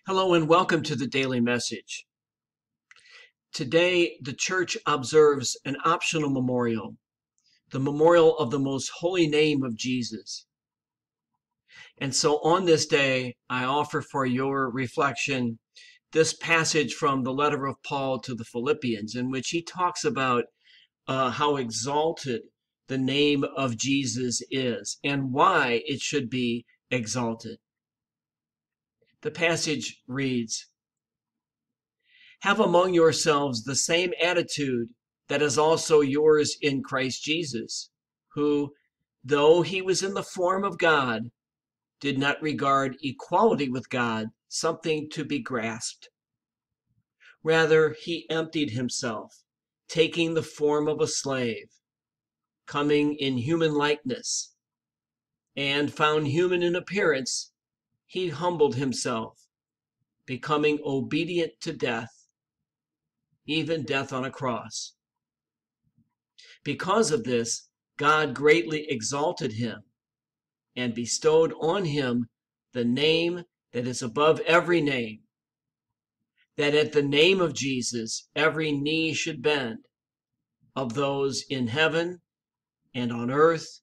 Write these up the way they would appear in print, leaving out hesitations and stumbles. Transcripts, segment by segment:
Hello and welcome to the Daily Message. Today, the church observes an optional memorial, the memorial of the most holy name of Jesus. And so on this day, I offer for your reflection this passage from the letter of Paul to the Philippians, in which he talks about how exalted the name of Jesus is and why it should be exalted. The passage reads, "Have among yourselves the same attitude that is also yours in Christ Jesus, who, though he was in the form of God, did not regard equality with God something to be grasped. Rather, he emptied himself, taking the form of a slave, coming in human likeness, and found human in appearance, he humbled himself, becoming obedient to death, even death on a cross. Because of this, God greatly exalted him and bestowed on him the name that is above every name, that at the name of Jesus every knee should bend, of those in heaven and on earth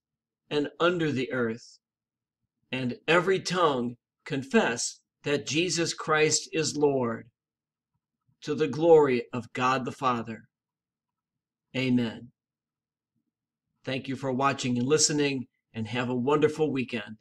and under the earth, and every tongue confess that Jesus Christ is Lord, to the glory of God the Father. Amen." Thank you for watching and listening, and have a wonderful weekend.